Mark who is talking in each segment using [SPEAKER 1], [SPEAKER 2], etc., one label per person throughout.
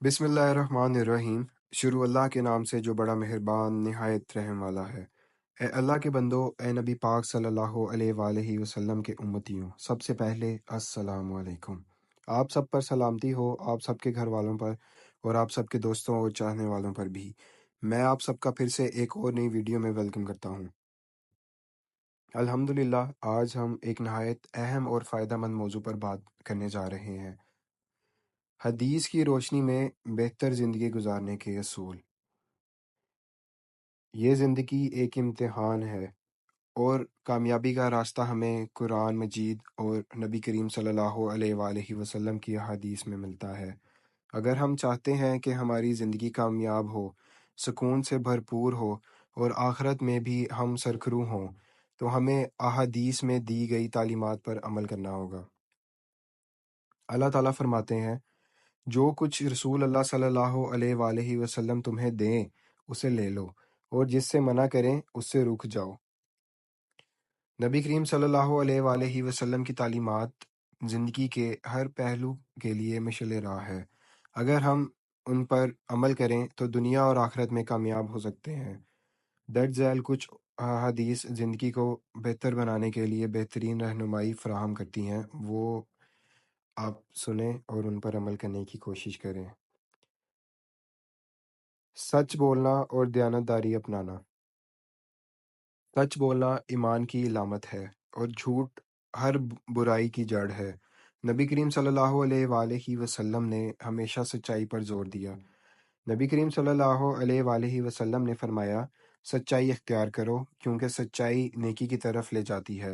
[SPEAKER 1] بسم اللہ الرحمن الرحیم۔ شروع اللہ کے نام سے جو بڑا مہربان نہایت رحم والا ہے۔ اے اللہ کے بندو، اے نبی پاک صلی اللہ علیہ وآلہ وسلم کے امتیوں، سب سے پہلے السلام علیکم۔ آپ سب پر سلامتی ہو، آپ سب کے گھر والوں پر اور آپ سب کے دوستوں اور چاہنے والوں پر بھی۔ میں آپ سب کا پھر سے ایک اور نئی ویڈیو میں ویلکم کرتا ہوں۔ الحمدللہ آج ہم ایک نہایت اہم اور فائدہ مند موضوع پر بات کرنے جا رہے ہیں، حدیث کی روشنی میں بہتر زندگی گزارنے کے اصول۔ یہ زندگی ایک امتحان ہے اور کامیابی کا راستہ ہمیں قرآن مجید اور نبی کریم صلی اللہ علیہ وآلہ وسلم کی احادیث میں ملتا ہے۔ اگر ہم چاہتے ہیں کہ ہماری زندگی کامیاب ہو، سکون سے بھرپور ہو اور آخرت میں بھی ہم سرخرو ہوں، تو ہمیں احادیث میں دی گئی تعلیمات پر عمل کرنا ہوگا۔ اللہ تعالیٰ فرماتے ہیں، جو کچھ رسول اللہ صلی اللہ علیہ وآلہ وسلم تمہیں دیں اسے لے لو، اور جس سے منع کریں اس سے رک جاؤ۔ نبی کریم صلی اللہ علیہ وآلہ وسلم کی تعلیمات زندگی کے ہر پہلو کے لیے مشعل راہ ہے۔ اگر ہم ان پر عمل کریں تو دنیا اور آخرت میں کامیاب ہو سکتے ہیں۔ درج ذیل کچھ حدیث زندگی کو بہتر بنانے کے لیے بہترین رہنمائی فراہم کرتی ہیں، وہ آپ سنیں اور ان پر عمل کرنے کی کوشش کریں۔ سچ بولنا اور دیانتداری اپنانا۔ سچ بولنا ایمان کی علامت ہے اور جھوٹ ہر برائی کی جڑ ہے۔ نبی کریم صلی اللہ علیہ وآلہ وسلم نے ہمیشہ سچائی پر زور دیا۔ نبی کریم صلی اللہ علیہ وآلہ وسلم نے فرمایا، سچائی اختیار کرو، کیونکہ سچائی نیکی کی طرف لے جاتی ہے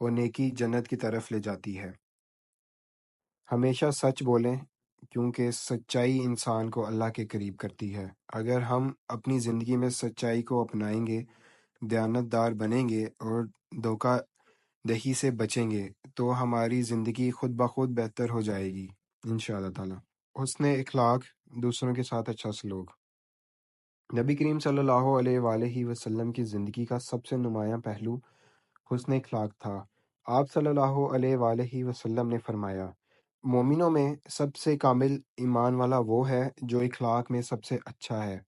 [SPEAKER 1] اور نیکی جنت کی طرف لے جاتی ہے۔ ہمیشہ سچ بولیں، کیونکہ سچائی انسان کو اللہ کے قریب کرتی ہے۔ اگر ہم اپنی زندگی میں سچائی کو اپنائیں گے، دیانتدار بنیں گے اور دھوکہ دہی سے بچیں گے تو ہماری زندگی خود بخود بہتر ہو جائے گی انشاءاللہ تعالی۔ حسن اخلاق، دوسروں کے ساتھ اچھا سلوک۔ نبی کریم صلی اللہ علیہ وآلہ وسلم کی زندگی کا سب سے نمایاں پہلو حسن اخلاق تھا۔ آپ صلی اللہ علیہ وآلہ وسلم نے فرمایا، مومنوں میں سب سے کامل ایمان والا وہ ہے جو اخلاق میں سب سے اچھا ہے۔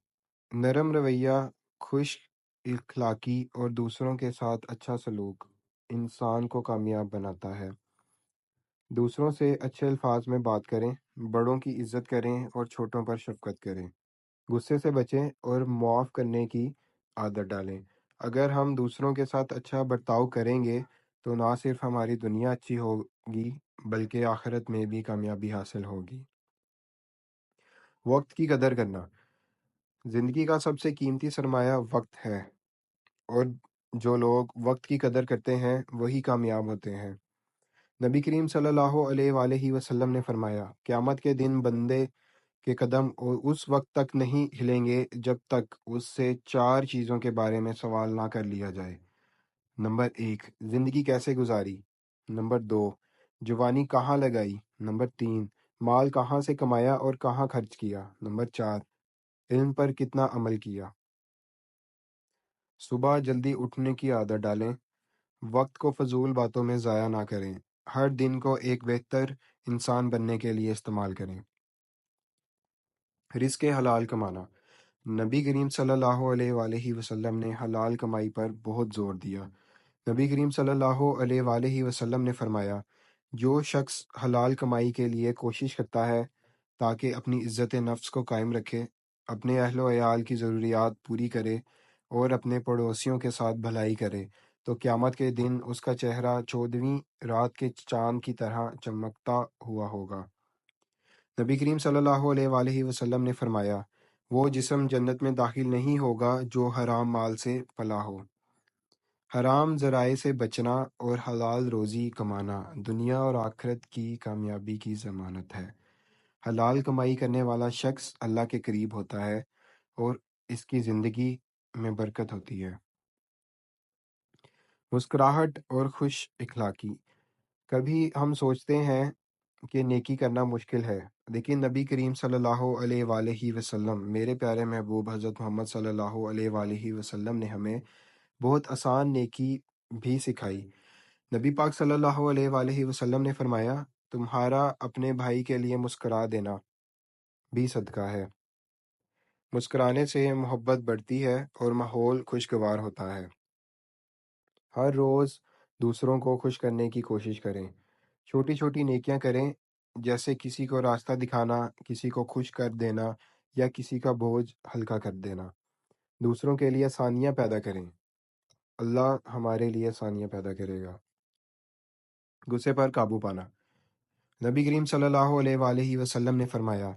[SPEAKER 1] نرم رویہ، خوش اخلاقی اور دوسروں کے ساتھ اچھا سلوک انسان کو کامیاب بناتا ہے۔ دوسروں سے اچھے الفاظ میں بات کریں، بڑوں کی عزت کریں اور چھوٹوں پر شفقت کریں۔ غصے سے بچیں اور معاف کرنے کی عادت ڈالیں۔ اگر ہم دوسروں کے ساتھ اچھا برتاؤ کریں گے تو نہ صرف ہماری دنیا اچھی ہوگی بلکہ آخرت میں بھی کامیابی حاصل ہوگی۔ وقت کی قدر کرنا۔ زندگی کا سب سے قیمتی سرمایہ وقت ہے، اور جو لوگ وقت کی قدر کرتے ہیں وہی کامیاب ہوتے ہیں۔ نبی کریم صلی اللہ علیہ وآلہ وسلم نے فرمایا، قیامت کے دن بندے کے قدم اس وقت تک نہیں ہلیں گے جب تک اس سے 4 چیزوں کے بارے میں سوال نہ کر لیا جائے۔ نمبر 1، زندگی کیسے گزاری؟ نمبر 2، جوانی کہاں لگائی؟ نمبر 3، مال کہاں سے کمایا اور کہاں خرچ کیا؟ نمبر 4، علم پر کتنا عمل کیا؟ صبح جلدی اٹھنے کی عادت ڈالیں، وقت کو فضول باتوں میں ضائع نہ کریں، ہر دن کو ایک بہتر انسان بننے کے لیے استعمال کریں۔ رزق حلال کمانا۔ نبی کریم صلی اللہ علیہ وآلہ وسلم نے حلال کمائی پر بہت زور دیا۔ نبی کریم صلی اللہ علیہ وآلہ وسلم نے فرمایا، جو شخص حلال کمائی کے لیے کوشش کرتا ہے تاکہ اپنی عزت نفس کو قائم رکھے، اپنے اہل و عیال کی ضروریات پوری کرے اور اپنے پڑوسیوں کے ساتھ بھلائی کرے، تو قیامت کے دن اس کا چہرہ 14ویں رات کے چاند کی طرح چمکتا ہوا ہوگا۔ نبی کریم صلی اللہ علیہ وآلہ وسلم نے فرمایا، وہ جسم جنت میں داخل نہیں ہوگا جو حرام مال سے پلا ہو۔ حرام ذرائع سے بچنا اور حلال روزی کمانا دنیا اور آخرت کی کامیابی کی ضمانت ہے۔ حلال کمائی کرنے والا شخص اللہ کے قریب ہوتا ہے اور اس کی زندگی میں برکت ہوتی ہے۔ مسکراہٹ اور خوش اخلاقی۔ کبھی ہم سوچتے ہیں کہ نیکی کرنا مشکل ہے، لیکن نبی کریم صلی اللہ علیہ وآلہ وسلم، میرے پیارے محبوب حضرت محمد صلی اللہ علیہ وآلہ وسلم نے ہمیں بہت آسان نیکی بھی سکھائی۔ نبی پاک صلی اللہ علیہ وآلہ وسلم نے فرمایا، تمہارا اپنے بھائی کے لیے مسکرا دینا بھی صدقہ ہے۔ مسکرانے سے محبت بڑھتی ہے اور ماحول خوشگوار ہوتا ہے۔ ہر روز دوسروں کو خوش کرنے کی کوشش کریں۔ چھوٹی چھوٹی نیکیاں کریں، جیسے کسی کو راستہ دکھانا، کسی کو خوش کر دینا یا کسی کا بوجھ ہلکا کر دینا۔ دوسروں کے لیے آسانیاں پیدا کریں، اللہ ہمارے لیے آسانیاں پیدا کرے گا۔ غصے پر قابو پانا۔ نبی کریم صلی اللہ علیہ وآلہ وسلم نے فرمایا،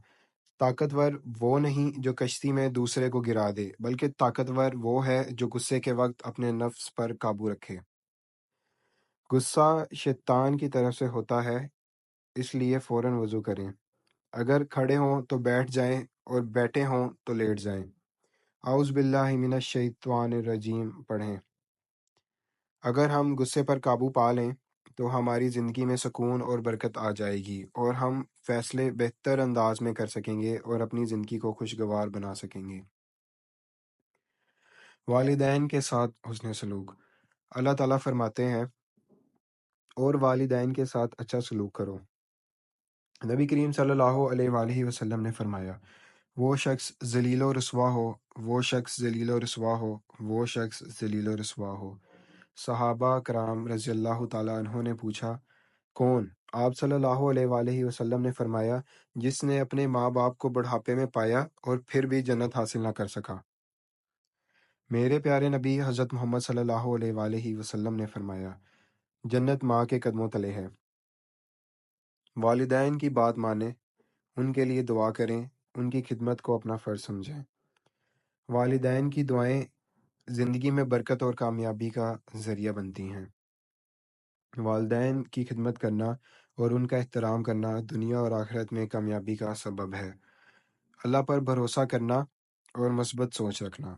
[SPEAKER 1] طاقتور وہ نہیں جو کشتی میں دوسرے کو گرا دے، بلکہ طاقتور وہ ہے جو غصے کے وقت اپنے نفس پر قابو رکھے۔ غصہ شیطان کی طرف سے ہوتا ہے، اس لیے فوراً وضو کریں۔ اگر کھڑے ہوں تو بیٹھ جائیں اور بیٹھے ہوں تو لیٹ جائیں۔ اعوذ باللہ من الشیطان الرجیم پڑھیں۔ اگر ہم غصے پر قابو پا لیں تو ہماری زندگی میں سکون اور برکت آ جائے گی، اور ہم فیصلے بہتر انداز میں کر سکیں گے اور اپنی زندگی کو خوشگوار بنا سکیں گے۔ والدین کے ساتھ حسن سلوک۔ اللہ تعالیٰ فرماتے ہیں، اور والدین کے ساتھ اچھا سلوک کرو۔ نبی کریم صلی اللہ علیہ وآلہ وسلم نے فرمایا، وہ شخص ذلیل و رسوا ہو، وہ شخص ذلیل و رسوا ہو، وہ شخص ذلیل و رسوا ہو۔ صحابہ کرام رضی اللہ تعالیٰ عنہ نے پوچھا، کون؟ آپ صلی اللہ علیہ وآلہ وسلم نے فرمایا، جس نے اپنے ماں باپ کو بڑھاپے میں پایا اور پھر بھی جنت حاصل نہ کر سکا۔ میرے پیارے نبی حضرت محمد صلی اللہ علیہ وآلہ وسلم نے فرمایا، جنت ماں کے قدموں تلے ہے۔ والدین کی بات مانیں، ان کے لیے دعا کریں، ان کی خدمت کو اپنا فرض سمجھیں۔ والدین کی دعائیں زندگی میں برکت اور کامیابی کا ذریعہ بنتی ہیں۔ والدین کی خدمت کرنا اور ان کا احترام کرنا دنیا اور آخرت میں کامیابی کا سبب ہے۔ اللہ پر بھروسہ کرنا اور مثبت سوچ رکھنا۔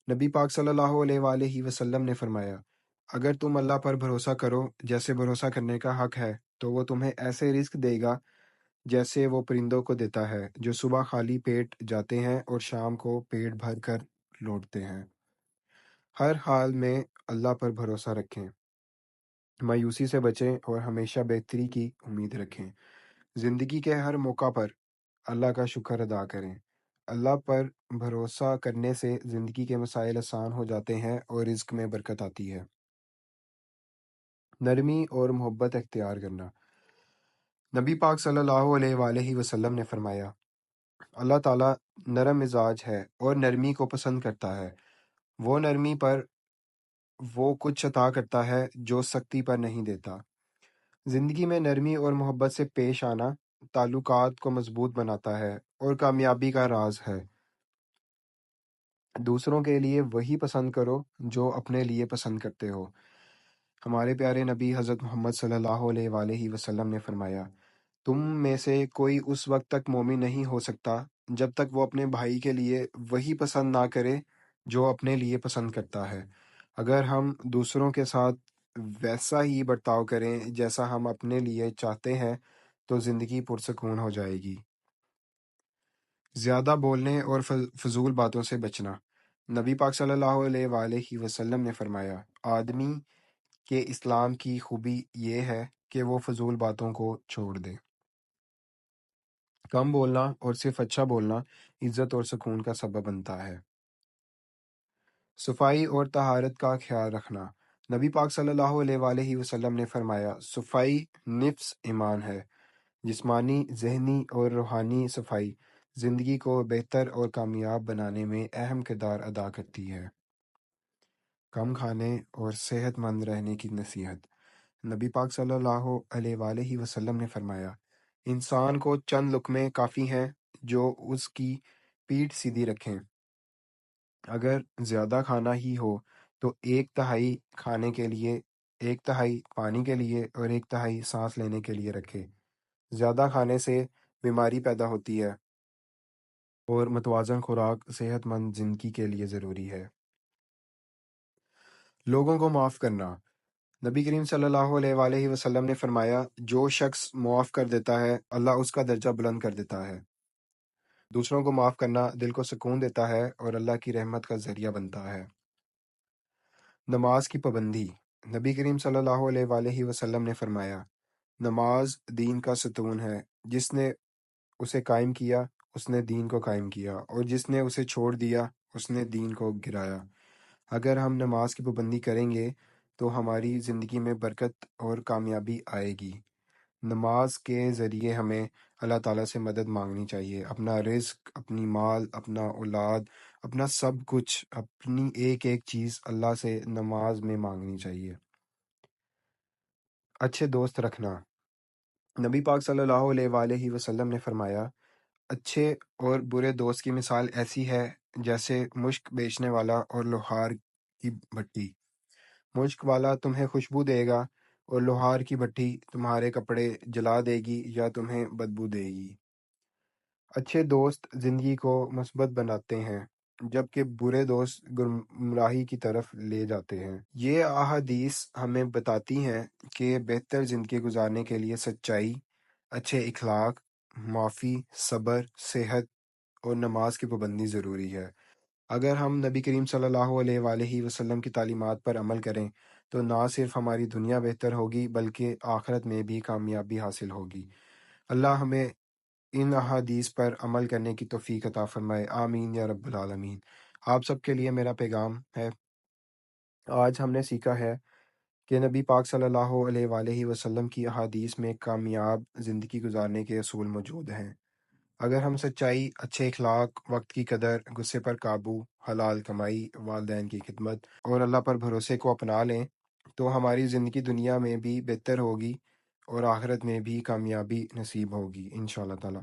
[SPEAKER 1] نبی پاک صلی اللہ علیہ وآلہ وسلم نے فرمایا، اگر تم اللہ پر بھروسہ کرو جیسے بھروسہ کرنے کا حق ہے، تو وہ تمہیں ایسے رزق دے گا جیسے وہ پرندوں کو دیتا ہے، جو صبح خالی پیٹ جاتے ہیں اور شام کو پیٹ بھر کر لوٹتے ہیں۔ ہر حال میں اللہ پر بھروسہ رکھیں، مایوسی سے بچیں اور ہمیشہ بہتری کی امید رکھیں۔ زندگی کے ہر موقع پر اللہ کا شکر ادا کریں۔ اللہ پر بھروسہ کرنے سے زندگی کے مسائل آسان ہو جاتے ہیں اور رزق میں برکت آتی ہے۔ نرمی اور محبت اختیار کرنا۔ نبی پاک صلی اللہ علیہ وآلہ وسلم نے فرمایا، اللہ تعالیٰ نرم مزاج ہے اور نرمی کو پسند کرتا ہے۔ وہ نرمی پر وہ کچھ عطا کرتا ہے جو سختی پر نہیں دیتا۔ زندگی میں نرمی اور محبت سے پیش آنا تعلقات کو مضبوط بناتا ہے اور کامیابی کا راز ہے۔ دوسروں کے لیے وہی پسند کرو جو اپنے لیے پسند کرتے ہو۔ ہمارے پیارے نبی حضرت محمد صلی اللہ علیہ وآلہ وسلم نے فرمایا، تم میں سے کوئی اس وقت تک مومن نہیں ہو سکتا جب تک وہ اپنے بھائی کے لیے وہی پسند نہ کرے جو اپنے لیے پسند کرتا ہے۔ اگر ہم دوسروں کے ساتھ ویسا ہی برتاؤ کریں جیسا ہم اپنے لیے چاہتے ہیں تو زندگی پرسکون ہو جائے گی۔ زیادہ بولنے اور فضول باتوں سے بچنا۔ نبی پاک صلی اللہ علیہ وآلہ وسلم نے فرمایا، آدمی کے اسلام کی خوبی یہ ہے کہ وہ فضول باتوں کو چھوڑ دے۔ کم بولنا اور صرف اچھا بولنا عزت اور سکون کا سبب بنتا ہے۔ صفائی اور طہارت کا خیال رکھنا۔ نبی پاک صلی اللہ علیہ وآلہ وسلم نے فرمایا، صفائی نفس ایمان ہے۔ جسمانی، ذہنی اور روحانی صفائی زندگی کو بہتر اور کامیاب بنانے میں اہم کردار ادا کرتی ہے۔ کم کھانے اور صحت مند رہنے کی نصیحت۔ نبی پاک صلی اللہ علیہ وآلہ وسلم نے فرمایا، انسان کو چند لقمے کافی ہیں جو اس کی پیٹھ سیدھی رکھیں۔ اگر زیادہ کھانا ہی ہو تو ایک تہائی کھانے کے لیے، ایک تہائی پانی کے لیے اور ایک تہائی سانس لینے کے لیے رکھے۔ زیادہ کھانے سے بیماری پیدا ہوتی ہے اور متوازن خوراک صحت مند زندگی کے لیے ضروری ہے۔ لوگوں کو معاف کرنا۔ نبی کریم صلی اللہ علیہ وآلہ وسلم نے فرمایا، جو شخص معاف کر دیتا ہے اللہ اس کا درجہ بلند کر دیتا ہے۔ دوسروں کو معاف کرنا دل کو سکون دیتا ہے اور اللہ کی رحمت کا ذریعہ بنتا ہے۔ نماز کی پابندی۔ نبی کریم صلی اللہ علیہ وآلہ وسلم نے فرمایا، نماز دین کا ستون ہے، جس نے اسے قائم کیا اس نے دین کو قائم کیا، اور جس نے اسے چھوڑ دیا اس نے دین کو گرایا۔ اگر ہم نماز کی پابندی کریں گے تو ہماری زندگی میں برکت اور کامیابی آئے گی۔ نماز کے ذریعے ہمیں اللہ تعالیٰ سے مدد مانگنی چاہیے، اپنا رزق، اپنی مال، اپنا اولاد، اپنا سب کچھ، اپنی ایک ایک چیز اللہ سے نماز میں مانگنی چاہیے۔ اچھے دوست رکھنا۔ نبی پاک صلی اللہ علیہ وآلہ وسلم نے فرمایا، اچھے اور برے دوست کی مثال ایسی ہے جیسے مشک بیچنے والا اور لوہار کی بھٹی۔ مشک والا تمہیں خوشبو دے گا اور لوہار کی بھٹی تمہارے کپڑے جلا دے گی یا تمہیں بدبو دے گی۔ اچھے دوست زندگی کو مثبت بناتے ہیں جبکہ برے دوست گمراہی کی طرف لے جاتے ہیں۔ یہ احادیث ہمیں بتاتی ہیں کہ بہتر زندگی گزارنے کے لیے سچائی، اچھے اخلاق، معافی، صبر، صحت اور نماز کی پابندی ضروری ہے۔ اگر ہم نبی کریم صلی اللہ علیہ وآلہ وسلم کی تعلیمات پر عمل کریں تو نہ صرف ہماری دنیا بہتر ہوگی بلکہ آخرت میں بھی کامیابی حاصل ہوگی۔ اللہ ہمیں ان احادیث پر عمل کرنے کی توفیق عطا فرمائے، آمین یا رب العالمین۔ آپ سب کے لیے میرا پیغام ہے، آج ہم نے سیکھا ہے کہ نبی پاک صلی اللہ علیہ وآلہ وسلم کی احادیث میں کامیاب زندگی گزارنے کے اصول موجود ہیں۔ اگر ہم سچائی، اچھے اخلاق، وقت کی قدر، غصے پر قابو، حلال کمائی، والدین کی خدمت اور اللہ پر بھروسے کو اپنا لیں تو ہماری زندگی دنیا میں بھی بہتر ہوگی اور آخرت میں بھی کامیابی نصیب ہوگی انشاءاللہ تعالی۔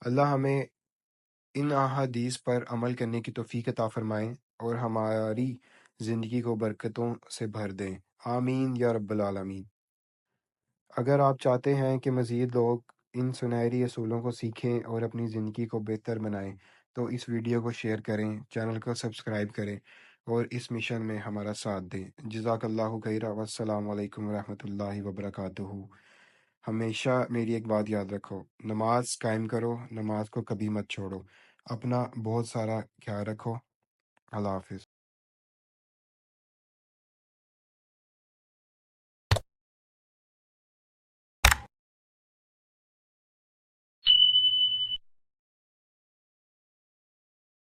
[SPEAKER 1] اللہ ہمیں ان احادیث پر عمل کرنے کی توفیق عطا فرمائیں اور ہماری زندگی کو برکتوں سے بھر دیں، آمین یا رب العالمین۔ اگر آپ چاہتے ہیں کہ مزید لوگ ان سنہری اصولوں کو سیکھیں اور اپنی زندگی کو بہتر بنائیں تو اس ویڈیو کو شیئر کریں، چینل کو سبسکرائب کریں اور اس مشن میں ہمارا ساتھ دیں۔ جزاک اللہ خیرہ، والسلام علیکم ورحمۃ اللہ وبرکاتہ۔ ہمیشہ میری ایک بات یاد رکھو، نماز قائم کرو، نماز کو کبھی مت چھوڑو، اپنا بہت سارا خیال رکھو۔ اللہ حافظ۔